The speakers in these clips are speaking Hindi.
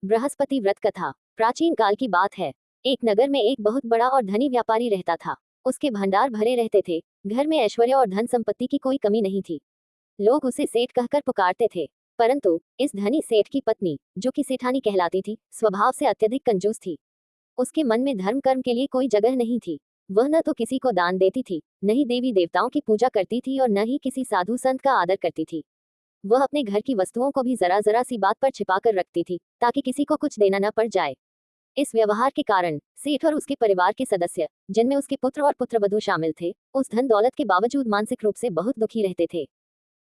बृहस्पति व्रत कथा। प्राचीन काल की बात है। एक नगर में एक बहुत बड़ा और धनी व्यापारी रहता था। उसके भंडार भरे रहते थे। घर में ऐश्वर्य और धन संपत्ति की कोई कमी नहीं थी। लोग उसे सेठ कहकर पुकारते थे। परंतु इस धनी सेठ की पत्नी, जो कि सेठानी कहलाती थी, स्वभाव से अत्यधिक कंजूस थी। उसके मन में धर्म कर्म के लिए कोई जगह नहीं थी। वह न तो किसी को दान देती थी, न ही देवी देवताओं की पूजा करती थी और न ही किसी साधु संत का आदर करती थी। वह अपने घर की वस्तुओं को भी जरा जरा सी बात पर छिपा कर रखती थी, ताकि किसी को कुछ देना न पड़ जाए। इस व्यवहार के कारण सेठ और उसके परिवार के सदस्य, जिनमें उसके पुत्र और पुत्रवधू शामिल थे, उस धन दौलत के बावजूद मानसिक रूप से बहुत दुखी रहते थे।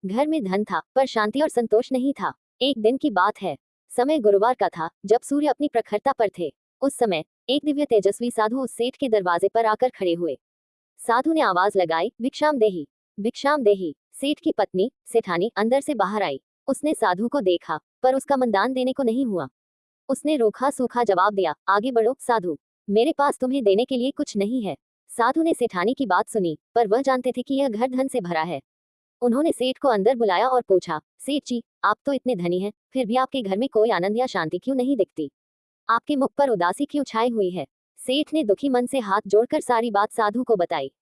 घर में धन था, पर शांति और संतोष नहीं था। एक दिन की बात है। समय गुरुवार का था, जब सूर्य अपनी प्रखरता पर थे। उस समय एक दिव्य तेजस्वी साधु उस सेठ के दरवाजे पर आकर खड़े हुए। साधु ने आवाज लगाई, भिक्षाम देही, भिक्षाम देही। सेठ की पत्नी सेठानी अंदर से बाहर आई। उसने साधु को देखा, पर उसका मन दान देने को नहीं हुआ। उसने रूखा सूखा जवाब दिया, आगे बढ़ो साधु, मेरे पास तुम्हें देने के लिए कुछ नहीं है। साधु ने सेठानी की बात सुनी, पर वह जानते थे कि यह घर धन से भरा है। उन्होंने सेठ को अंदर बुलाया और पूछा, सेठ जी, आप तो इतने धनी हैं, फिर भी आपके घर में कोई आनंद या शांति क्यों नहीं दिखती? आपके मुख पर उदासी क्यों छाई हुई है? सेठ ने दुखी मन से हाथ जोड़कर सारी बात साधु को बताई।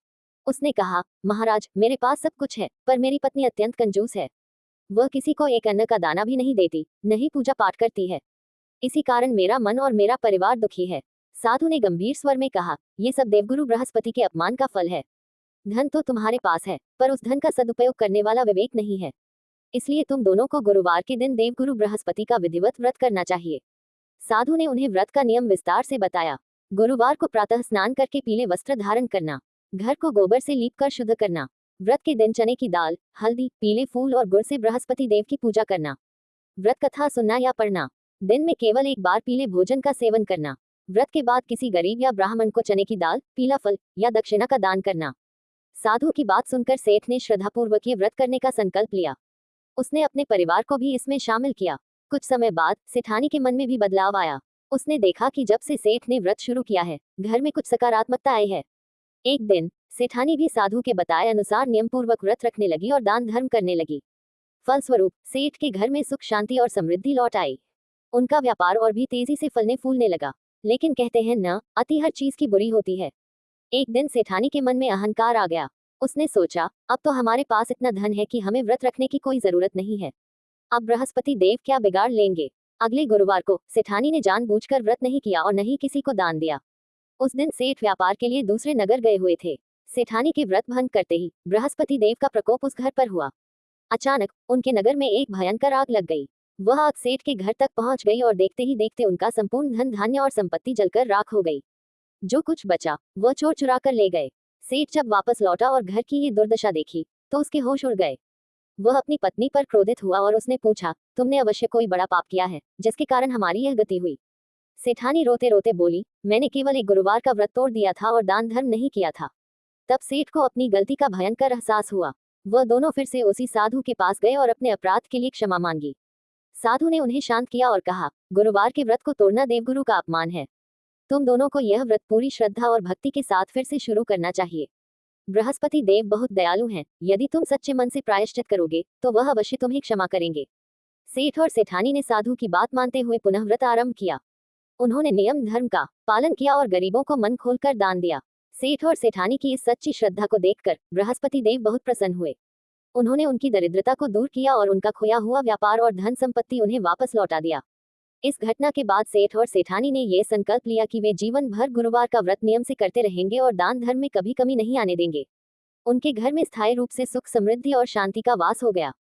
उसने कहा, महाराज, मेरे पास सब कुछ है, पर मेरी पत्नी अत्यंत कंजूस है। वह किसी को एक अन्न का दाना भी नहीं देती, न ही पूजा पाठ करती है। इसी कारण मेरा मन और मेरा परिवार दुखी है। साधु ने गंभीर स्वर में कहा, ये सब देवगुरु बृहस्पति के अपमान का फल है। धन तो तुम्हारे पास है, पर उस धन का सदुपयोग करने वाला विवेक नहीं है। इसलिए तुम दोनों को गुरुवार के दिन देवगुरु बृहस्पति का विधिवत व्रत करना चाहिए। साधु ने उन्हें व्रत का नियम विस्तार से बताया। गुरुवार को प्रातः स्नान करके पीले वस्त्र धारण करना, घर को गोबर से लीप कर शुद्ध करना, व्रत के दिन चने की दाल, हल्दी, पीले फूल और गुड़ से बृहस्पति देव की पूजा करना, व्रत कथा सुनना या पढ़ना, दिन में केवल एक बार पीले भोजन का सेवन करना, व्रत के बाद किसी गरीब या ब्राह्मण को चने की दाल, पीला फल या दक्षिणा का दान करना। साधु की बात सुनकर सेठ ने श्रद्धापूर्वक ये व्रत करने का संकल्प लिया। उसने अपने परिवार को भी इसमें शामिल किया। कुछ समय बाद सेठानी के मन में भी बदलाव आया। उसने देखा कि जब से सेठ ने व्रत शुरू किया है, घर में कुछ सकारात्मकता आई है। एक दिन सेठानी भी साधु के बताए अनुसार नियम पूर्वक व्रत रखने लगी और दान धर्म करने लगी। फलस्वरूप सेठ के घर में सुख शांति और समृद्धि लौट आई। उनका व्यापार और भी तेजी से फलने फूलने लगा। लेकिन कहते हैं न, अति हर चीज की बुरी होती है। एक दिन सेठानी के मन में अहंकार आ गया। उसने सोचा, अब तो हमारे पास इतना धन है कि हमें व्रत रखने की कोई जरूरत नहीं है। अब बृहस्पति देव क्या बिगाड़ लेंगे? अगले गुरुवार को सेठानी ने जानबूझकर व्रत नहीं किया और न ही किसी को दान दिया। उस दिन सेठ व्यापार के लिए दूसरे नगर गए हुए थे। सेठानी के व्रत भंग करते ही बृहस्पति देव का प्रकोप उस घर पर हुआ। अचानक उनके नगर में एक भयंकर आग लग गई। वह आग सेठ के घर तक पहुंच गई और देखते ही देखते उनका संपूर्ण धन धान्य और संपत्ति जलकर राख हो गई। जो कुछ बचा वह चोर चुरा कर ले गए। सेठ जब वापस लौटा और घर की ये दुर्दशा देखी, तो उसके होश उड़ गए। वह अपनी पत्नी पर क्रोधित हुआ और उसने पूछा, तुमने अवश्य कोई बड़ा पाप किया है, जिसके कारण हमारी यह गति हुई। सेठानी रोते रोते बोली, मैंने केवल एक गुरुवार का व्रत तोड़ दिया था और दान धर्म नहीं किया था। तब सेठ को अपनी गलती का भयंकर एहसास हुआ। वह दोनों फिर से उसी साधु के पास गए और अपने अपराध के लिए क्षमा मांगी। साधु ने उन्हें शांत किया और कहा, गुरुवार के व्रत को तोड़ना देवगुरु का अपमान है। तुम दोनों को यह व्रत पूरी श्रद्धा और भक्ति के साथ फिर से शुरू करना चाहिए। बृहस्पति देव बहुत दयालु हैं। यदि तुम सच्चे मन से प्रायश्चित करोगे, तो वह अवश्य तुम्हें क्षमा करेंगे। सेठ और सेठानी ने साधु की बात मानते हुए पुनः व्रत आरंभ किया। उन्होंने नियम धर्म का पालन किया और गरीबों को मन खोलकर दान दिया। सेठ और सेठानी की इस सच्ची श्रद्धा को देखकर बृहस्पति देव बहुत प्रसन्न हुए। उन्होंने उनकी दरिद्रता को दूर किया और उनका खोया हुआ व्यापार और धन संपत्ति उन्हें वापस लौटा दिया। इस घटना के बाद सेठ और सेठानी ने यह संकल्प लिया कि वे जीवन भर गुरुवार का व्रत नियम से करते रहेंगे और दान धर्म में कभी कमी नहीं आने देंगे। उनके घर में स्थायी रूप से सुख समृद्धि और शांति का वास हो गया।